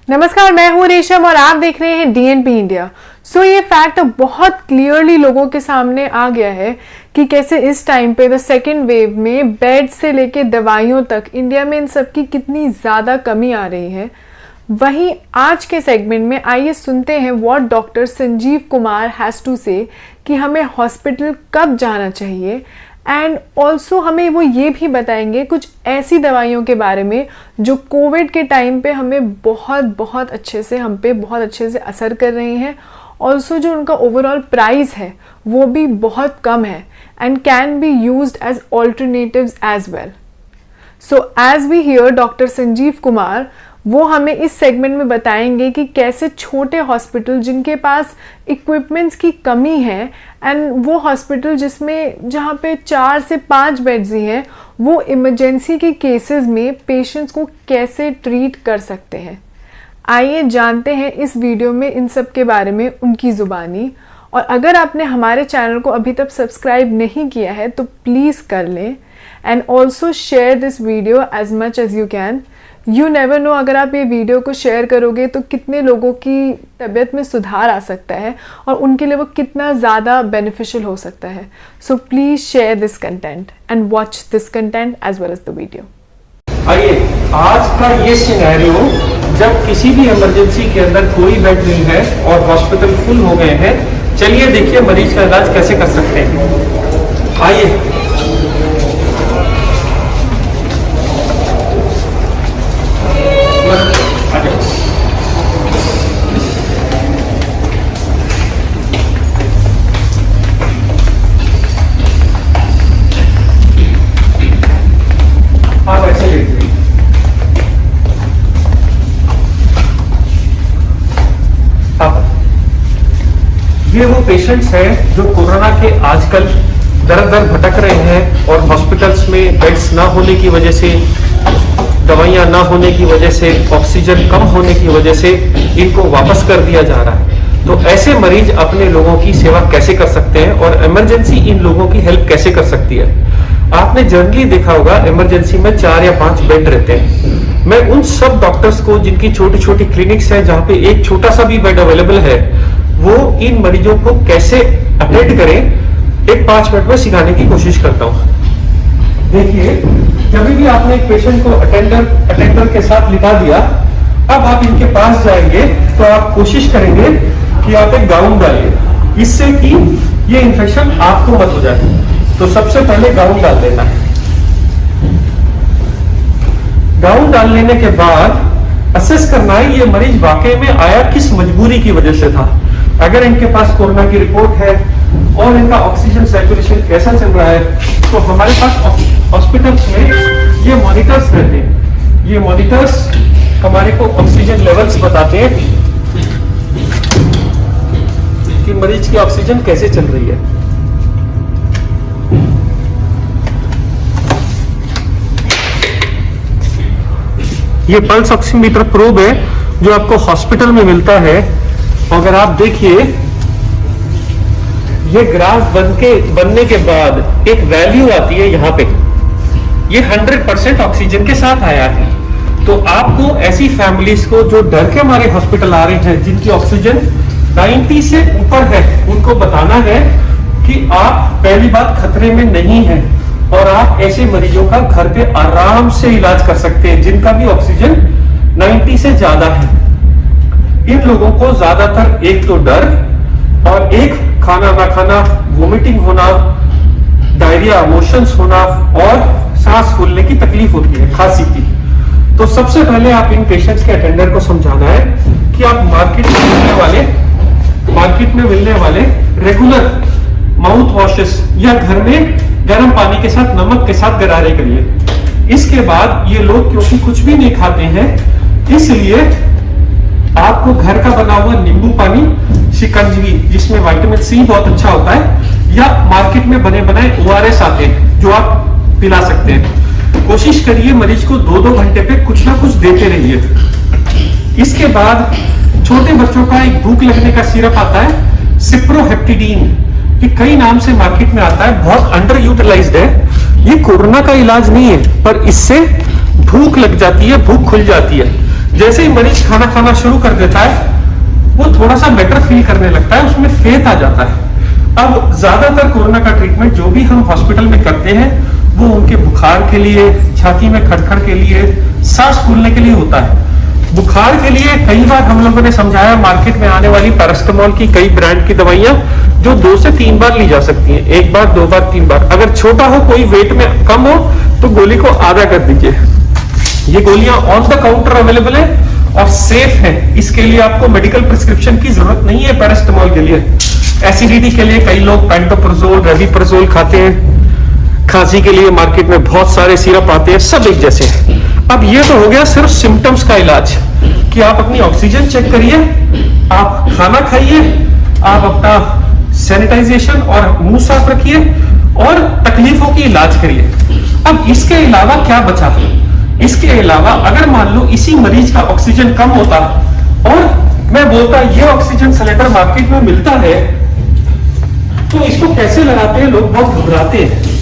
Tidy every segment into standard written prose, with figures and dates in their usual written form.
नमस्कार, मैं हूं रेशम और आप देख रहे हैं डीएनपी इंडिया। ये फैक्ट बहुत क्लियरली लोगों के सामने आ गया है कि कैसे इस टाइम पे द सेकेंड वेव में बेड से लेके दवाइयों तक इंडिया में इन सब की कितनी ज़्यादा कमी आ रही है। वहीं आज के सेगमेंट में आइए सुनते हैं what doctor Sanjeev Kumar has to say कि हमें हॉस्पिटल कब जाना चाहिए, एंड ऑल्सो हमें वो ये भी बताएंगे कुछ ऐसी दवाइयों के बारे में जो कोविड के टाइम पे हमें बहुत अच्छे से असर कर रही हैं। ऑल्सो जो उनका ओवरऑल प्राइस है वो भी बहुत कम है and can be used as alternatives as well. So as we hear doctor Sanjeev Kumar, वो हमें इस सेगमेंट में बताएंगे कि कैसे छोटे हॉस्पिटल जिनके पास इक्विपमेंट्स की कमी है एंड वो हॉस्पिटल जहाँ पे 4 से 5 बेड्स ही हैं, वो इमरजेंसी के केसेस में पेशेंट्स को कैसे ट्रीट कर सकते हैं। आइए जानते हैं इस वीडियो में इन सब के बारे में उनकी ज़ुबानी। और अगर आपने हमारे चैनल को अभी तक सब्सक्राइब नहीं किया है तो प्लीज़ कर लें and also share this video as much as you can. You never know, अगर आप ये वीडियो को शेयर करोगे तो कितने लोगों की तबीयत में सुधार आ सकता है और उनके लिए वो कितना ज़्यादा बेनिफिशियल हो सकता है। So please share this content and watch this content as well as the video. आइए, आज का ये सिनेरियो जब किसी भी इमरजेंसी के अंदर कोई बेड नहीं है और हॉस्पिटल फुल हो गए हैं, चलिए देखिए मरीज का इलाज कैसे कर सकते हैं। आइए, आप ऐसे लेते हैं। ये वो पेशेंट्स हैं जो कोरोना के आजकल दर दर भटक रहे हैं और हॉस्पिटल्स में बेड्स ना होने की वजह से, दवाइयां ना होने की वजह से, ऑक्सीजन कम होने की वजह से इनको वापस कर दिया जा रहा है। तो ऐसे मरीज अपने लोगों की सेवा कैसे कर सकते हैं और इमरजेंसी इन लोगों की हेल्प कैसे कर सकती है। आपने जनरली देखा होगा इमरजेंसी में 4 या 5 बेड रहते हैं। मैं उन सब डॉक्टर्स को जिनकी छोटी छोटी क्लिनिक्स हैं जहाँ पे एक छोटा सा भी बेड अवेलेबल है, वो इन मरीजों को कैसे अटेंड करें एक 5 मिनट में सिखाने की कोशिश करता हूँ। देखिए, जब भी आपने एक पेशेंट को अटेंडर के साथ लिटा दिया, अब आप इनके पास जाएंगे तो आप कोशिश करेंगे कि आप एक गाउन डालिए, इससे कि ये इन्फेक्शन आपको मत हो जाए। तो सबसे पहले गाउन डाल लेना है। गाउन डाल लेने के बाद असेस करना है ये मरीज वाकई में आया किस मजबूरी की वजह से था। अगर इनके पास कोरोना की रिपोर्ट है और इनका ऑक्सीजन सैचुरेशन कैसा चल रहा है, तो हमारे पास हॉस्पिटल्स में ये मॉनिटर्स रहते हैं। ये मॉनिटर्स हमारे को ऑक्सीजन लेवल्स बताते हैं कि मरीज की ऑक्सीजन कैसे चल रही है। ये पल्स ऑक्सीमीटर प्रोब है जो आपको हॉस्पिटल में मिलता है। अगर आप देखिए, ये ग्राफ बनने के बाद एक वैल्यू आती है यहाँ पे, ये 100% ऑक्सीजन के साथ आया है। तो आपको ऐसी फैमिलीज को जो डर के हमारे हॉस्पिटल आ रहे हैं, जिनकी ऑक्सीजन 90 से ऊपर है, उनको बताना है कि आप पहली बात खतरे में नहीं है और आप ऐसे मरीजों का घर पे आराम से इलाज कर सकते हैं जिनका भी ऑक्सीजन 90 से ज्यादा है। इन लोगों को ज्यादातर एक तो डर और एक खाना ना खाना, वोमिटिंग होना, डायरिया, मोशंस होना और सांस फूलने की तकलीफ होती है, खांसी की। तो सबसे पहले आप इन पेशेंट्स के अटेंडर को समझाना है कि आप मार्केट में मिलने वाले रेगुलर माउथ वॉशेस या घर में गर्म पानी के साथ नमक के साथ गरारे करिए। इसके बाद ये लोग क्योंकि कुछ भी नहीं खाते हैं, इसलिए आपको घर का बना हुआ नींबू पानी, शिकंजवी जिसमें विटामिन सी बहुत अच्छा होता है, या मार्केट में बने बनाए ORS आते हैं जो आप पिला सकते हैं। कोशिश करिए मरीज को 2-2 घंटे पे कुछ ना कुछ देते रहिए। इसके बाद छोटे बच्चों का एक भूख लगने का सिरप आता है, सिप्रोहेप्टिडीन, ये कई नाम से मार्केट में आता है, बहुत अंडर यूटिलाइज्ड है। ये कोरोना का इलाज नहीं है, पर इससे भूख लग जाती है, भूख खुल जाती है। जैसे ही मरीज खाना खाना शुरू कर देता है वो थोड़ा सा बेटर फील करने लगता है, उसमें फेथ आ जाता है। अब ज्यादातर कोरोना का ट्रीटमेंट जो भी हम हॉस्पिटल में करते हैं वो उनके बुखार के लिए, छाती में खड़खड़ के लिए, सांस फूलने के लिए होता है। बुखार के लिए कई बार हम लोगों ने समझाया, मार्केट में आने वाली पैरास्टामोल की कई ब्रांड की दवाइयां जो 2 से 3 बार ली जा सकती हैं, 1 बार 2 बार 3 बार। अगर छोटा हो, कोई वेट में कम हो तो गोली को आधा कर दीजिए। ये गोलियां ऑन द काउंटर अवेलेबल है और सेफ है। इसके लिए आपको मेडिकल प्रिस्क्रिप्शन की जरूरत नहीं है। पैरास्टामोल के लिए, एसिडिटी के लिए कई लोग पेंटोप्रोजोल, रेविप्रोजोल खाते हैं। खांसी के लिए मार्केट में बहुत सारे सिरप आते हैं, सब एक जैसे हैं। अब ये तो हो गया सिर्फ सिम्टम्स का इलाज कि आप अपनी ऑक्सीजन चेक करिए, आप खाना खाइए, आप अपना सैनिटाइजेशन और मुंह साफ रखिए और तकलीफों की इलाज करिए। अब इसके अलावा क्या बचा? इसके अलावा अगर मान लो इसी मरीज का ऑक्सीजन कम होता और मैं बोलता ये ऑक्सीजन सिलेंडर मार्केट में मिलता है, तो इसको कैसे लगाते हैं लोग? बहुत घबराते हैं।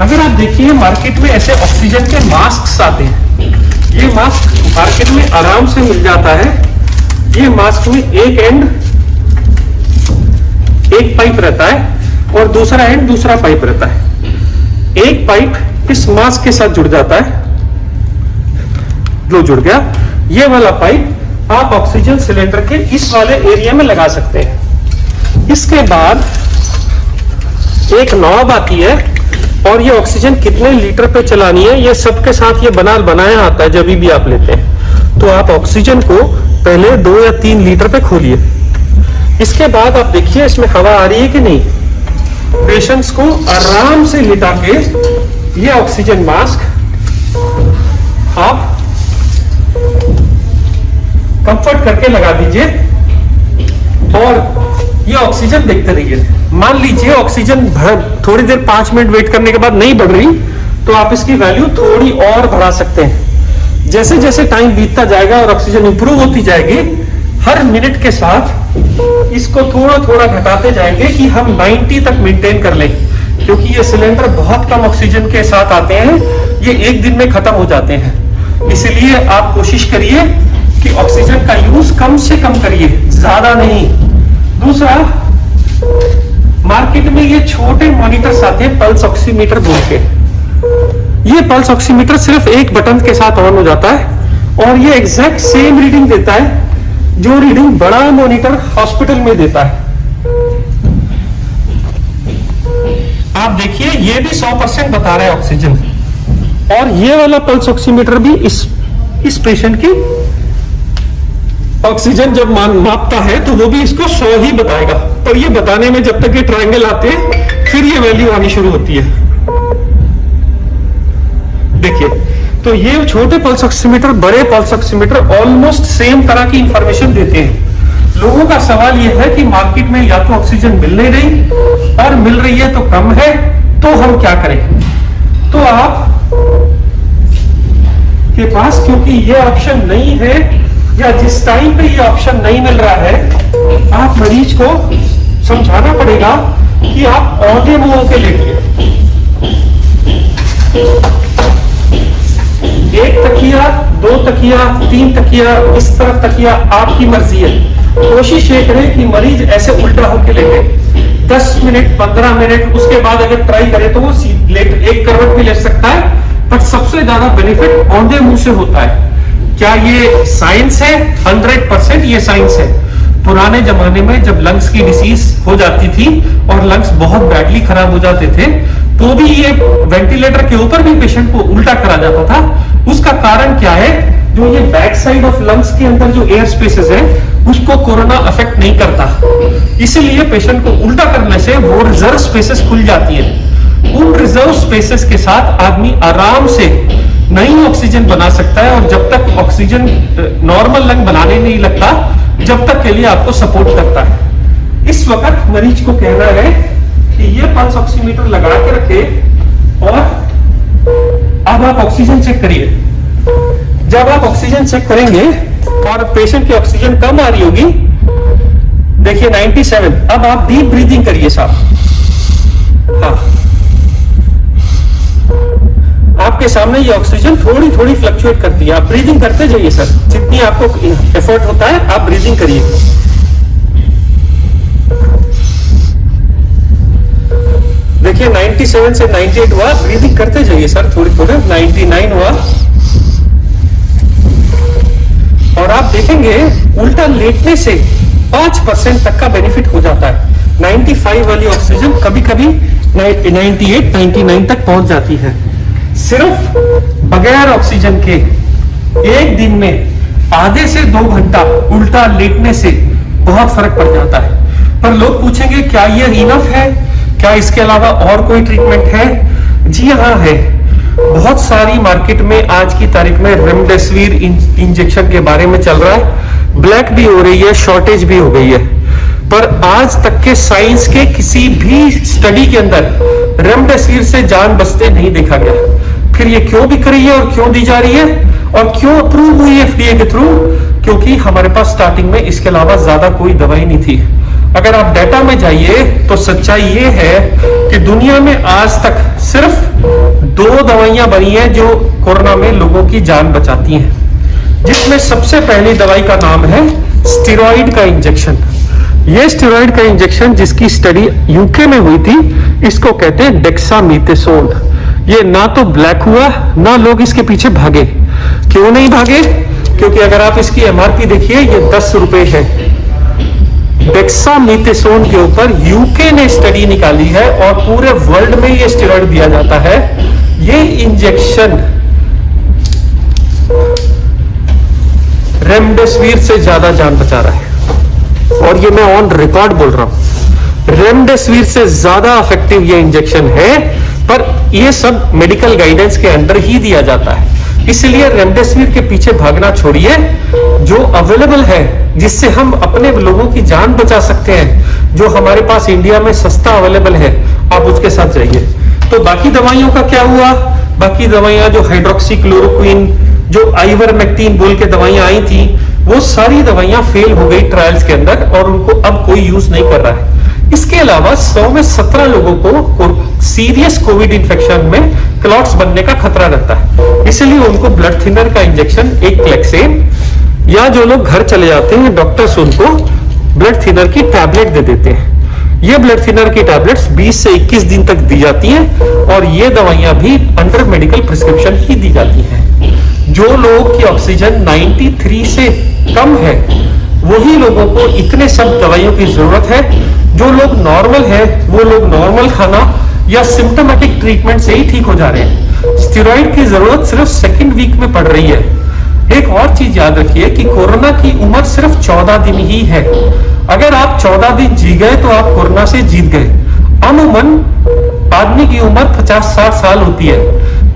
अगर आप देखिए मार्केट में ऐसे ऑक्सीजन के मास्क आते हैं, ये मास्क मार्केट में आराम से मिल जाता है। ये मास्क में एक एंड एक पाइप रहता है और दूसरा एंड दूसरा पाइप रहता है। एक पाइप इस मास्क के साथ जुड़ जाता है, जो जुड़ गया, ये वाला पाइप आप ऑक्सीजन सिलेंडर के इस वाले एरिया में लगा सकते हैं। इसके बाद एक नॉब आती है और ये ऑक्सीजन कितने लीटर पे चलानी है ये सबके साथ ये बनाया आता है। जब भी आप लेते हैं तो आप ऑक्सीजन को पहले 2 या 3 लीटर पे खोलिए। इसके बाद आप देखिए इसमें हवा आ रही है कि नहीं। पेशेंट्स को आराम से लिटा के ये ऑक्सीजन मास्क आप कंफर्ट करके लगा दीजिए और ये ऑक्सीजन देखते रहिए। मान लीजिए ऑक्सीजन थोड़ी देर 5 मिनट वेट करने के बाद नहीं बढ़ रही तो आप इसकी वैल्यू थोड़ी और बढ़ा सकते हैं। जैसे जैसे टाइम बीतता जाएगा और ऑक्सीजन इंप्रूव होती जाएगी, हर मिनट के साथ इसको थोड़ा थोड़ा घटाते जाएंगे कि हम 90 तक मेंटेन कर लें, क्योंकि ये सिलेंडर बहुत कम ऑक्सीजन के साथ आते हैं, ये 1 दिन में खत्म हो जाते हैं। इसलिए आप कोशिश करिए कि ऑक्सीजन का यूज कम से कम करिए, ज्यादा नहीं। दूसरा, मार्केट में ये छोटे मॉनिटर्स आते हैं पल्स ऑक्सीमीटर बोल के। ये पल्स ऑक्सीमीटर सिर्फ एक बटन के साथ ऑन हो जाता है और ये एग्जैक्ट सेम रीडिंग देता है जो रीडिंग बड़ा मॉनिटर हॉस्पिटल में देता है। आप देखिए ये भी 100% बता रहा है ऑक्सीजन, और ये वाला पल्स ऑक्सीमीटर भी इस पेशेंट की ऑक्सीजन जब मापता है तो वो भी इसको 100 ही बताएगा। पर ये बताने में जब तक ये ट्रायंगल आते हैं फिर ये वैल्यू आनी शुरू होती है। देखिए, तो ये छोटे पल्स ऑक्सीमीटर, बड़े पल्स ऑक्सीमीटर ऑलमोस्ट सेम तरह की इंफॉर्मेशन देते हैं। लोगों का सवाल यह है कि मार्केट में या तो ऑक्सीजन मिल नहीं रही और मिल रही है तो कम है, तो हम क्या करें? तो आप के पास क्योंकि ये ऑप्शन नहीं है या जिस टाइम पे ये ऑप्शन नहीं मिल रहा है, आप मरीज को समझाना पड़ेगा कि आप औंधे मुंह के लेटिए। 1 तकिया, 2 तकिया, 3 तकिया, इस तरफ तकिया, आपकी मर्जी है। कोशिश ये करें कि मरीज ऐसे उल्टा होके लेटे 10 मिनट 15 मिनट, उसके बाद अगर ट्राई करे तो वो एक करवट भी ले सकता है। पर सबसे ज्यादा बेनिफिट औंधे मुंह से होता है। क्या ये साइंस है? 100% ये साइंस है। पुराने जमाने में जब लंग्स की डिसीज हो जाती थी और लंग्स बहुत बैडली खराब हो जाते थे, तो भी ये वेंटिलेटर के ऊपर भी पेशेंट को उल्टा करा जाता था। उसका कारण क्या है? जो ये बैक साइड ऑफ लंग्स के अंदर जो एयर स्पेसेस है उसको कोरोना अफेक्ट नहीं करता, इसलिए पेशेंट को उल्टा करने से वो रिजर्व स्पेसेस खुल जाती है। उन रिजर्व स्पेसेस के साथ आदमी आराम से नई ऑक्सीजन बना सकता है, और जब तक ऑक्सीजन नॉर्मल लंग बनाने नहीं लगता, जब तक के लिए आपको सपोर्ट करता है। इस वक्त मरीज को कहना है कि ये पल्स ऑक्सीमीटर लगा के रखे और अब आप ऑक्सीजन चेक करिए। जब आप ऑक्सीजन चेक करेंगे और पेशेंट की ऑक्सीजन कम आ रही होगी, देखिए 97, अब आप डीप ब्रीदिंग करिए साहब। हाँ, आपके सामने ये ऑक्सीजन थोड़ी थोड़ी फ्लक्चुएट करती है। आप ब्रीदिंग करते जाइए सर, जितनी आपको एफर्ट होता है आप ब्रीदिंग करिए। देखिए 97 से 98 हुआ, ब्रीदिंग करते जाइए सर थोड़ी थोड़ी। 99 हुआ और आप देखेंगे उल्टा लेटने से 5% तक का बेनिफिट हो जाता है। 95 वाली ऑक्सीजन कभी कभी 98, 99 तक पहुंच जाती है। सिर्फ बगैर ऑक्सीजन के एक दिन में आधे से 2 घंटा उल्टा लेटने से बहुत फर्क पड़ जाता है। पर लोग पूछेंगे क्या ये इनफ है, क्या इसके अलावा और कोई ट्रीटमेंट है? जी हाँ है। बहुत सारी मार्केट में आज की तारीख में रेमडेसिविर इंजेक्शन के बारे में चल रहा है, ब्लैक भी हो रही है, शॉर्टेज भी हो गई है। पर आज तक के साइंस के किसी भी स्टडी के अंदर रेमडेसिविर से जान बचते नहीं देखा गया। फिर ये क्यों बिक रही है और क्यों दी जा रही है और क्यों अप्रूव हुई है FDA के थ्रू? क्योंकि हमारे पास स्टार्टिंग में इसके अलावा ज्यादा कोई दवाई नहीं थी। अगर आप डाटा में जाइए तो सच्चाई ये है कि दुनिया में आज तक सिर्फ 2 दवाइयां बनी हैं जो कोरोना में लोगों की जान बचाती हैं, जिसमें सबसे पहली दवाई का नाम है स्टेरॉइड का इंजेक्शन। ये स्टेरॉइड का इंजेक्शन जिसकी स्टडी यूके में हुई थी, इसको कहते हैं डेक्सामेथासोन। ये ना तो ब्लैक हुआ ना लोग इसके पीछे भागे। क्यों नहीं भागे? क्योंकि अगर आप इसकी MRP देखिए ये 10 रुपए है। डेक्सामेथासोन के ऊपर यूके ने स्टडी निकाली है और पूरे वर्ल्ड में ये स्टेरॉइड दिया जाता है। ये इंजेक्शन रेमडेसिविर से ज्यादा जान बचा रहा है और ये मैं ऑन रिकॉर्ड बोल रहा हूं। रेमडेसिविर से ज्यादा इफेक्टिव ये इंजेक्शन है, पर ये सब मेडिकल गाइडेंस के अंडर ही दिया जाता है। इसलिए रेमडेसिविर के पीछे भागना छोड़िए, जो अवेलेबल है जिससे हम अपने लोगों की जान बचा सकते हैं, जो हमारे पास इंडिया में सस्ता अवेलेबल है, आप उसके साथ जाइए। तो बाकी दवाइयों का क्या हुआ? बाकी दवाइयां जो हाइड्रोक्सीक्लोरोक्विन, जो आइवरमेक्टिन बोल के दवाइयां आई थी, वो सारी दवाइयां फेल हो गई ट्रायल्स के अंदर और उनको अब कोई यूज नहीं कर रहा है। इसके अलावा 100 में 17 लोगों को सीरियस कोविड इंफेक्शन में क्लॉट्स बनने का खतरा रहता है। इसलिए उनको ब्लड थिनर का इंजेक्शन, एक क्लेक्सेन, या जो लोग घर चले जाते हैं डॉक्टर्स उनको ब्लड थिनर की टैबलेट दे देते हैं। ये ब्लड थिनर की टैबलेट्स 20 से 21 दिन तक दी जाती हैं और ये दवाइयां भी अंडर मेडिकल प्रिस्क्रिप्शन ही दी जाती हैं। जो लोग की ऑक्सीजन 93 से कम है वही लोगों को इतने सब दवाइयों की जरूरत है। जो लोग नॉर्मल है वो लोग नॉर्मल खाना या सिम्टोमेटिक ट्रीटमेंट से ही ठीक हो जा रहे हैं। स्टेरॉइड की जरूरत सिर्फ 2nd वीक में पड़ रही है। एक और चीज याद रखिए कि कोरोना की उम्र सिर्फ 14 दिन ही है। अगर आप 14 दिन जी गए तो आप कोरोना से जीत गए। अमूमन आदमी की उम्र 50-60 साल होती है।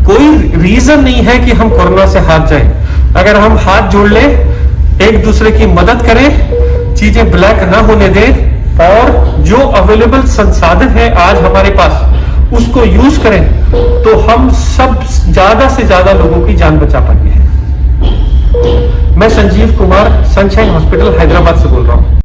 कोई रीजन नहीं है कि हम कोरोना से हार जाएं। अगर हम हाथ जोड़ लें, एक दूसरे की मदद करें, चीजें ब्लैक ना होने दें और जो अवेलेबल संसाधन है आज हमारे पास उसको यूज करें, तो हम सब ज्यादा से ज्यादा लोगों की जान बचा पाएंगे। मैं संजीव कुमार, सनशाइन हॉस्पिटल हैदराबाद से बोल रहा हूं।